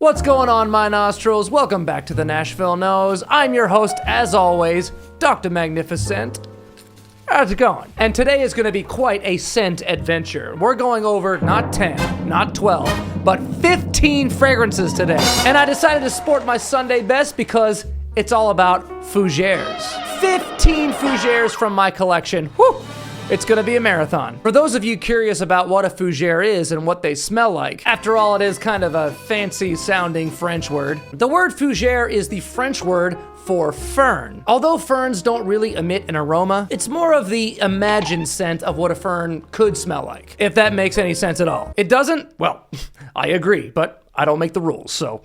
What's going on, my nostrils? Welcome back to the Nashville Nose. I'm your host, as always, Dr. Magnifiscent. How's it going? And today is going to be quite a scent adventure. We're going over not 10, not 12, but 15 fragrances today. And I decided to sport my Sunday best because it's all about fougères. 15 fougères from my collection. Whew! It's gonna be a marathon. For those of you curious about what a fougère is and what they smell like, after all, it is kind of a fancy sounding French word. The word fougère is the French word for fern. Although ferns don't really emit an aroma, it's more of the imagined scent of what a fern could smell like. If that makes any sense at all. It doesn't? Well, I agree, but I don't make the rules, so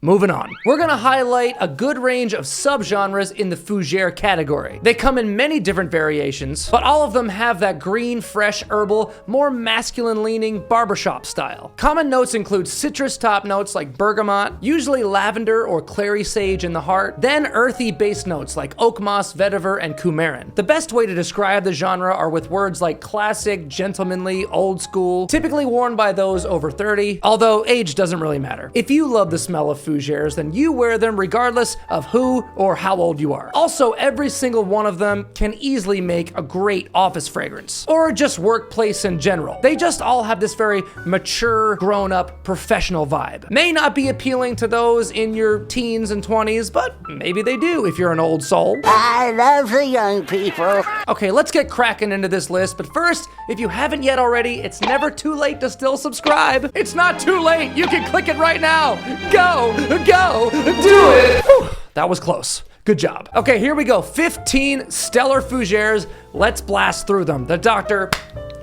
moving on. We're gonna highlight a good range of subgenres in the fougère category. They come in many different variations, but all of them have that green, fresh, herbal, more masculine-leaning barbershop style. Common notes include citrus top notes like bergamot, usually lavender or clary sage in the heart, then earthy base notes like oak moss, vetiver, and coumarin. The best way to describe the genre are with words like classic, gentlemanly, old school, typically worn by those over 30, although age doesn't really matter. If you love the smell of fougères, then you wear them regardless of who or how old you are. Also, every single one of them can easily make a great office fragrance, or just workplace in general. They just all have this very mature, grown-up, professional vibe. May not be appealing to those in your teens and 20s, but maybe they do if you're an old soul. I love the young people. Okay, let's get cracking into this list, but first, if you haven't yet already, it's never too late to still subscribe. It's not too late, you can click it right now. Go, do it. Whew, that was close. Good job. Okay, here we go. 15 stellar fougères. Let's blast through them. The doctor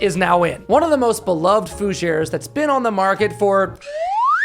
is now in. One of the most beloved fougères that's been on the market for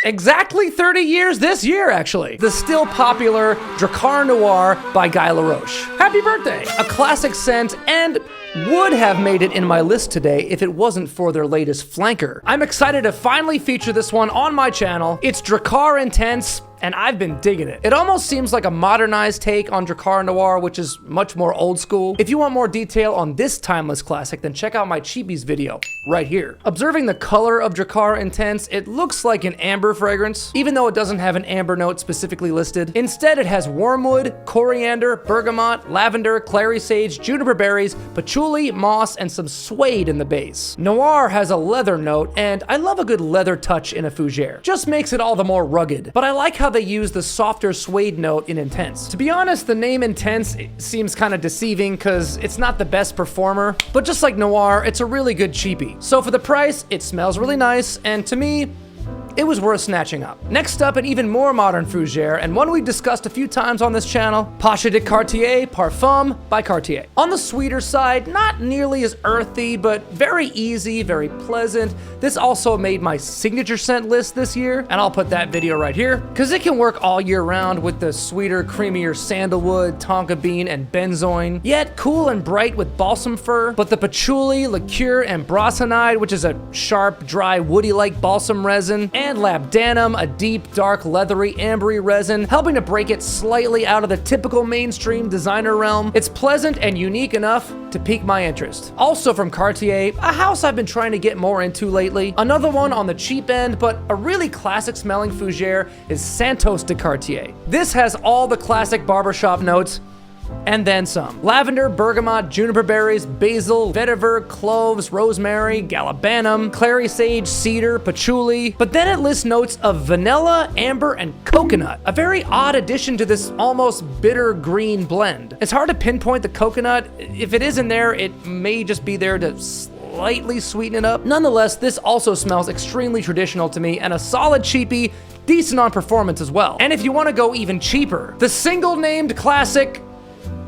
exactly 30 years this year, actually. The still popular Drakkar Noir by Guy Laroche. Happy birthday! A classic scent and would have made it in my list today if it wasn't for their latest flanker. I'm excited to finally feature this one on my channel. It's Drakkar Intense, and I've been digging it. It almost seems like a modernized take on Drakkar Noir, which is much more old school. If you want more detail on this timeless classic, then check out my Cheapies video right here. Observing the color of Drakkar Intense, it looks like an amber fragrance, even though it doesn't have an amber note specifically listed. Instead, it has wormwood, coriander, bergamot, lavender, clary sage, juniper berries, patchouli, moss, and some suede in the base. Noir has a leather note, and I love a good leather touch in a fougère. Just makes it all the more rugged. But I like how they use the softer suede note in Intense. To be honest, the name Intense seems kind of deceiving because it's not the best performer, but just like Noir, it's a really good cheapie. So for the price, it smells really nice, and to me, it was worth snatching up. Next up, an even more modern fougère, and one we've discussed a few times on this channel, Pasha de Cartier, Parfum by Cartier. On the sweeter side, not nearly as earthy, but very easy, very pleasant. This also made my signature scent list this year, and I'll put that video right here, because it can work all year round with the sweeter, creamier sandalwood, tonka bean, and benzoin, yet cool and bright with balsam fir, but the patchouli, liqueur, and brasonide, which is a sharp, dry, woody-like balsam resin, and labdanum, a deep, dark, leathery, ambery resin, helping to break it slightly out of the typical mainstream designer realm. It's pleasant and unique enough to pique my interest. Also from Cartier, a house I've been trying to get more into lately. Another one on the cheap end, but a really classic smelling fougère is Santos de Cartier. This has all the classic barbershop notes, and then some. Lavender, bergamot, juniper berries, basil, vetiver, cloves, rosemary, gallibanum, clary sage, cedar, patchouli. But then it lists notes of vanilla, amber, and coconut. A very odd addition to this almost bitter green blend. It's hard to pinpoint the coconut. If it is in there, it may just be there to slightly sweeten it up. Nonetheless, this also smells extremely traditional to me and a solid cheapie, decent on performance as well. And if you want to go even cheaper, the single-named classic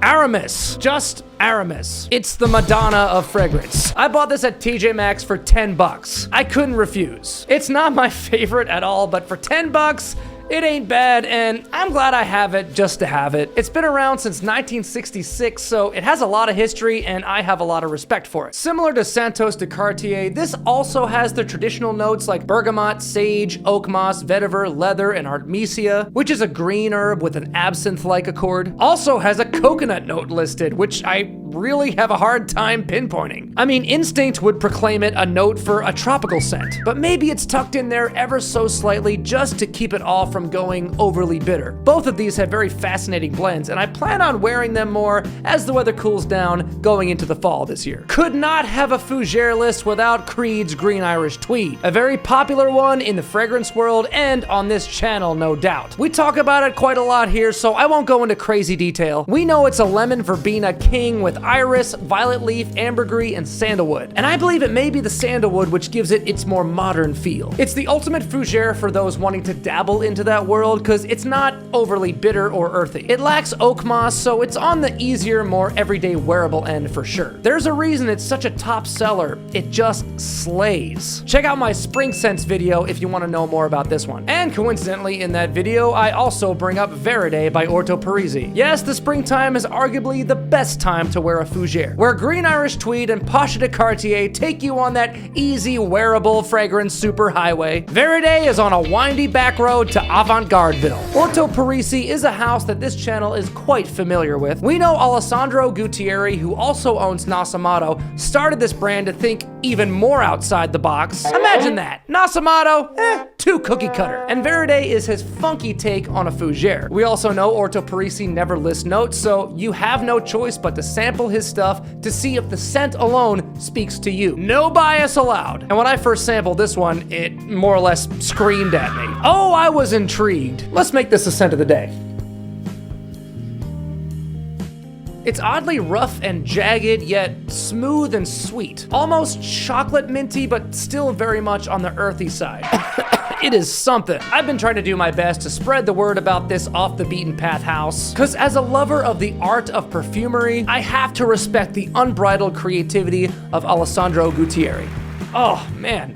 Aramis, just Aramis. It's the Madonna of fragrance. I bought this at TJ Maxx for 10 bucks. I couldn't refuse. It's not my favorite at all, but for 10 bucks, it ain't bad, and I'm glad I have it just to have it. It's been around since 1966, so it has a lot of history, and I have a lot of respect for it. Similar to Santos de Cartier, this also has the traditional notes like bergamot, sage, oak moss, vetiver, leather, and artemisia, which is a green herb with an absinthe-like accord. Also has a coconut note listed, which I really have a hard time pinpointing. I mean, instinct would proclaim it a note for a tropical scent, but maybe it's tucked in there ever so slightly just to keep it all from from going overly bitter. Both of these have very fascinating blends, and I plan on wearing them more as the weather cools down going into the fall this year. Could not have a Fougère list without Creed's Green Irish Tweed, a very popular one in the fragrance world and on this channel, no doubt. We talk about it quite a lot here, so I won't go into crazy detail. We know it's a lemon verbena king with iris, violet leaf, ambergris, and sandalwood. And I believe it may be the sandalwood which gives it its more modern feel. It's the ultimate Fougère for those wanting to dabble into that world because it's not overly bitter or earthy. It lacks oak moss, so it's on the easier, more everyday wearable end for sure. There's a reason it's such a top seller. It just slays. Check out my spring scents video if you want to know more about this one. And coincidentally, in that video, I also bring up Viride by Orto Parisi. Yes, the springtime is arguably the best time to wear a Fougère, where Green Irish Tweed and Pasha de Cartier take you on that easy, wearable fragrance superhighway. Viride is on a windy back road to avant-gardeville. Orto Parisi is a house that this channel is quite familiar with. We know Alessandro Guttieri, who also owns Nasamato, started this brand to think even more outside the box. Imagine that. Nasamato, too cookie cutter. And Viride is his funky take on a Fougère. We also know Orto Parisi never lists notes, so you have no choice but to sample his stuff to see if the scent alone speaks to you. No bias allowed. And when I first sampled this one, it more or less screamed at me. Oh, I was intrigued. Let's make this the scent of the day. It's oddly rough and jagged, yet smooth and sweet. Almost chocolate minty, but still very much on the earthy side. It is something. I've been trying to do my best to spread the word about this off the beaten path house, because as a lover of the art of perfumery, I have to respect the unbridled creativity of Alessandro Guttieri. Oh man.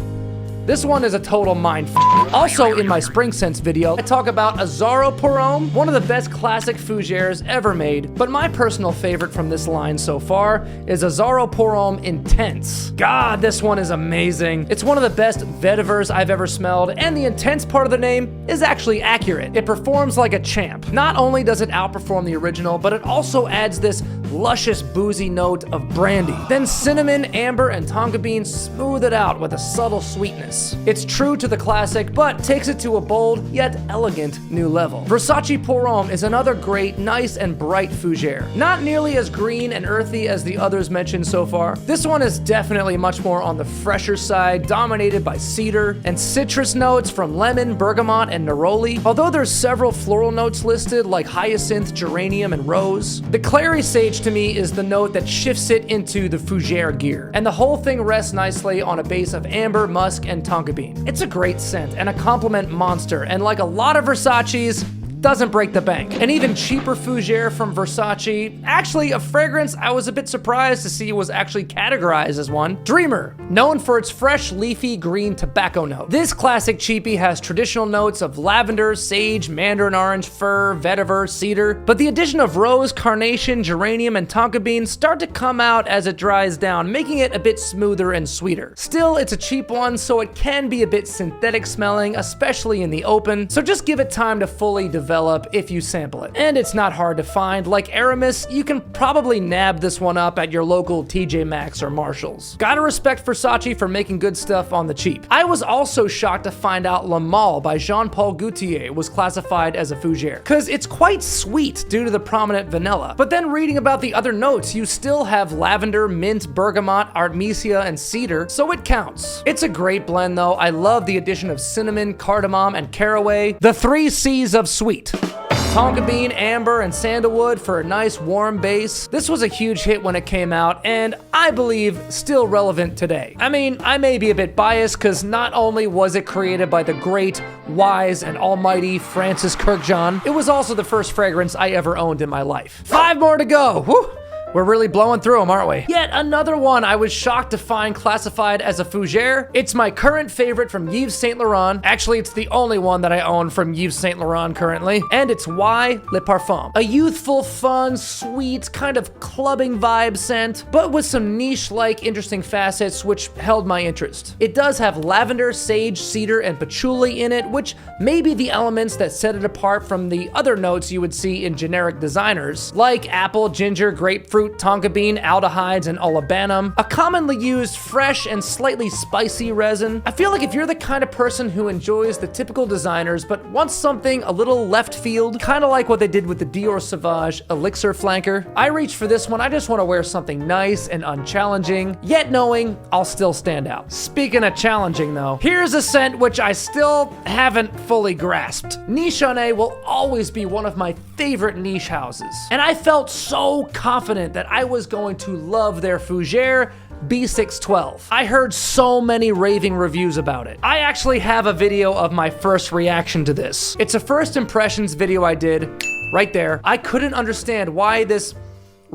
This one is a total mind f***. Also in my spring scents video, I talk about Azzaro pour Homme, one of the best classic Fougères ever made, but my personal favorite from this line so far is Azzaro pour Homme Intense. God, this one is amazing. It's one of the best vetivers I've ever smelled, and the intense part of the name is actually accurate. It performs like a champ. Not only does it outperform the original, but it also adds this luscious boozy note of brandy. Then cinnamon, amber, and tonka bean smooth it out with a subtle sweetness. It's true to the classic, but takes it to a bold yet elegant new level. Versace pour Homme is another great, nice, and bright Fougère. Not nearly as green and earthy as the others mentioned so far. This one is definitely much more on the fresher side, dominated by cedar and citrus notes from lemon, bergamot, and neroli. Although there's several floral notes listed like hyacinth, geranium, and rose, the clary sage to me is the note that shifts it into the Fougère gear. And the whole thing rests nicely on a base of amber, musk, and tonka bean. It's a great scent and a compliment monster, and like a lot of Versace's, doesn't break the bank. An even cheaper Fougère from Versace, actually a fragrance I was a bit surprised to see was actually categorized as one. Dreamer, known for its fresh, leafy, green tobacco note. This classic cheapie has traditional notes of lavender, sage, mandarin orange, fir, vetiver, cedar, but the addition of rose, carnation, geranium, and tonka bean start to come out as it dries down, making it a bit smoother and sweeter. Still, it's a cheap one, so it can be a bit synthetic smelling, especially in the open, so just give it time to fully develop if you sample it. And it's not hard to find. Like Aramis, you can probably nab this one up at your local TJ Maxx or Marshalls. Gotta respect Versace for making good stuff on the cheap. I was also shocked to find out Le Male by Jean-Paul Gaultier was classified as a Fougère, cause it's quite sweet due to the prominent vanilla. But then reading about the other notes, you still have lavender, mint, bergamot, artemisia, and cedar, so it counts. It's a great blend though. I love the addition of cinnamon, cardamom, and caraway, the 3 C's of sweet. Tonka bean, amber, and sandalwood for a nice warm base. This was a huge hit when it came out, and I believe still relevant today. I mean, I may be a bit biased because not only was it created by the great, wise, and almighty Francis Kirkjohn, it was also the first fragrance I ever owned in my life. 5 more to go. Woo! We're really blowing through them, aren't we? Yet another one I was shocked to find classified as a Fougère. It's my current favorite from Yves Saint Laurent. Actually, it's the only one that I own from Yves Saint Laurent currently. And it's Y Le Parfum. A youthful, fun, sweet, kind of clubbing vibe scent, but with some niche-like interesting facets which held my interest. It does have lavender, sage, cedar, and patchouli in it, which may be the elements that set it apart from the other notes you would see in generic designers, like apple, ginger, grapefruit, grapefruit, tonka bean, aldehydes, and olibanum. A commonly used fresh and slightly spicy resin. I feel like if you're the kind of person who enjoys the typical designers but wants something a little left field, kind of like what they did with the Dior Sauvage Elixir Flanker, I reach for this one. I just want to wear something nice and unchallenging, yet knowing I'll still stand out. Speaking of challenging though, here's a scent which I still haven't fully grasped. Nishane will always be one of my favorite niche houses, and I felt so confident that I was going to love their Fougère B612. I heard so many raving reviews about it. I actually have a video of my first reaction to this. It's a first impressions video I did right there. I couldn't understand why this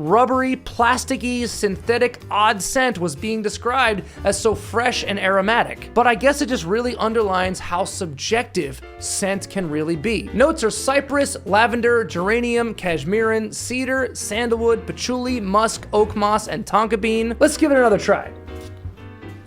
rubbery, plasticky, synthetic, odd scent was being described as so fresh and aromatic. But I guess it just really underlines how subjective scent can really be. Notes are cypress, lavender, geranium, cashmeran, cedar, sandalwood, patchouli, musk, oak moss, and tonka bean. Let's give it another try.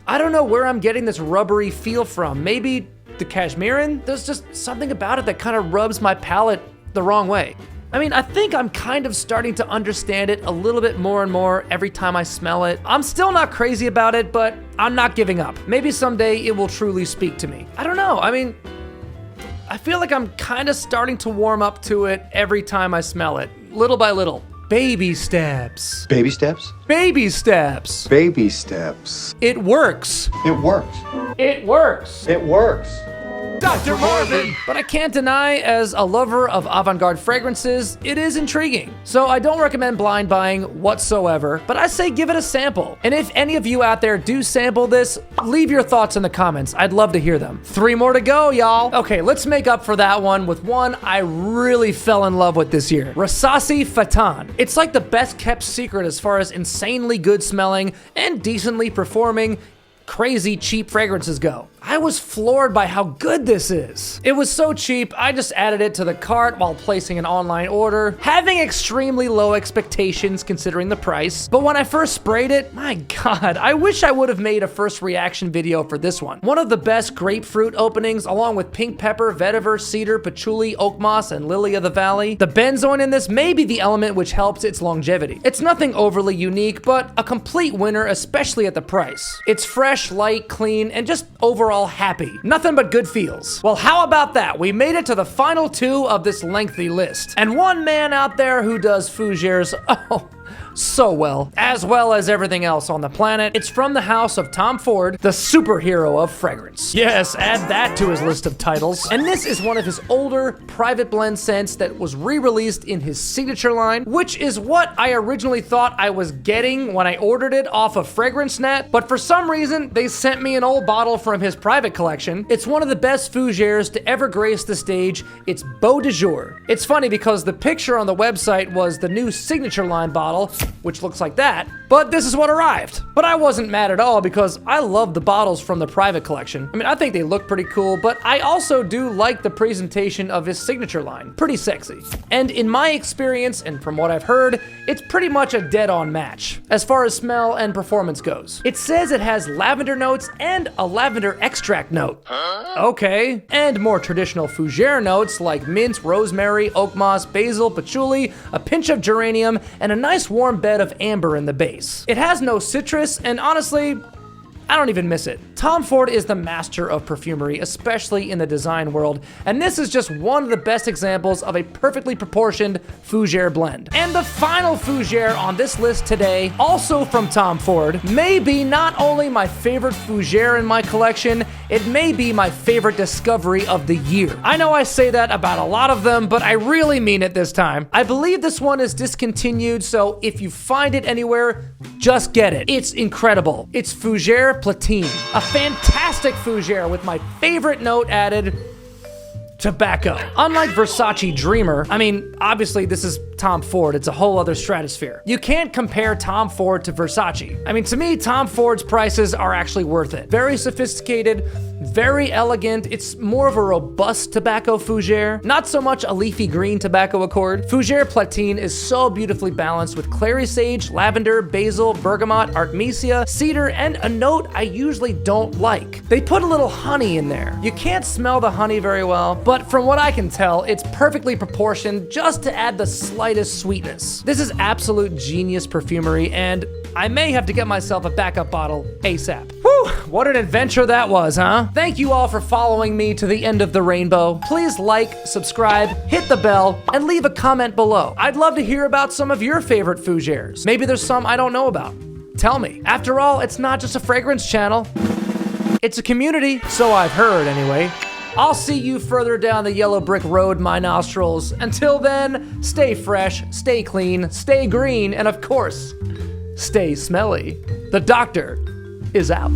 I don't know where I'm getting this rubbery feel from. Maybe the cashmeran? There's just something about it that kind of rubs my palate the wrong way. I mean, I think I'm kind of starting to understand it a little bit more and more every time I smell it. I'm still not crazy about it, but I'm not giving up. Maybe someday it will truly speak to me. I don't know. I mean, I feel like I'm kind of starting to warm up to it every time I smell it, little by little. Baby steps. Baby steps? Baby steps. Baby steps. It works. It works. It works. It works. Dr. Marvin! But I can't deny, as a lover of avant-garde fragrances, it is intriguing. So I don't recommend blind buying whatsoever, but I say give it a sample. And if any of you out there do sample this, leave your thoughts in the comments. I'd love to hear them. 3 more to go, y'all. Okay, let's make up for that one with one I really fell in love with this year. Rasasi Fattan. It's like the best kept secret as far as insanely good smelling and decently performing crazy cheap fragrances go. I was floored by how good this is. It was so cheap, I just added it to the cart while placing an online order, having extremely low expectations considering the price. But when I first sprayed it, my God, I wish I would have made a first reaction video for this one. One of the best grapefruit openings, along with pink pepper, vetiver, cedar, patchouli, oak moss, and lily of the valley. The benzoin in this may be the element which helps its longevity. It's nothing overly unique, but a complete winner, especially at the price. It's fresh, light, clean, and just overall happy. Nothing but good feels. Well, how about that? We made it to the final 2 of this lengthy list. And one man out there who does Fougères, so well as everything else on the planet. It's from the house of Tom Ford, the superhero of fragrance. Yes, add that to his list of titles. And this is one of his older private blend scents that was re-released in his signature line, which is what I originally thought I was getting when I ordered it off of FragranceNet, but for some reason, they sent me an old bottle from his private collection. It's one of the best Fougères to ever grace the stage. It's Beau de Jour. It's funny because the picture on the website was the new signature line bottle, which looks like that, but this is what arrived. But I wasn't mad at all because I love the bottles from the private collection. I mean, I think they look pretty cool, but I also do like the presentation of his signature line. Pretty sexy. And in my experience, and from what I've heard, it's pretty much a dead-on match as far as smell and performance goes. It says it has lavender notes and a lavender extract note. Okay. And more traditional Fougère notes like mint, rosemary, oak moss, basil, patchouli, a pinch of geranium, and a nice warm bed of amber in the base. It has no citrus, and honestly, I don't even miss it. Tom Ford is the master of perfumery, especially in the design world, and this is just one of the best examples of a perfectly proportioned Fougère blend. And the final Fougère on this list today, also from Tom Ford, may be not only my favorite Fougère in my collection, it may be my favorite discovery of the year. I know I say that about a lot of them, but I really mean it this time. I believe this one is discontinued, so if you find it anywhere, just get it. It's incredible. It's Fougère Platine, a fantastic Fougère with my favorite note added, tobacco. Unlike Versace Dreamer, I mean, obviously this is Tom Ford, it's a whole other stratosphere. You can't compare Tom Ford to Versace. I mean, to me, Tom Ford's prices are actually worth it. Very sophisticated, very elegant. It's more of a robust tobacco Fougère, not so much a leafy green tobacco accord. Fougère Platine is so beautifully balanced with clary sage, lavender, basil, bergamot, artemisia, cedar, and a note I usually don't like. They put a little honey in there. You can't smell the honey very well, but from what I can tell, it's perfectly proportioned just to add the slight slightest sweetness. This is absolute genius perfumery, and I may have to get myself a backup bottle ASAP. Whew, what an adventure that was, huh? Thank you all for following me to the end of the rainbow. Please like, subscribe, hit the bell, and leave a comment below. I'd love to hear about some of your favorite fougères. Maybe there's some I don't know about. Tell me. After all, it's not just a fragrance channel. It's a community, so I've heard anyway. I'll see you further down the yellow brick road, my nostrils. Until then, stay fresh, stay clean, stay green, and of course, stay smelly. The doctor is out.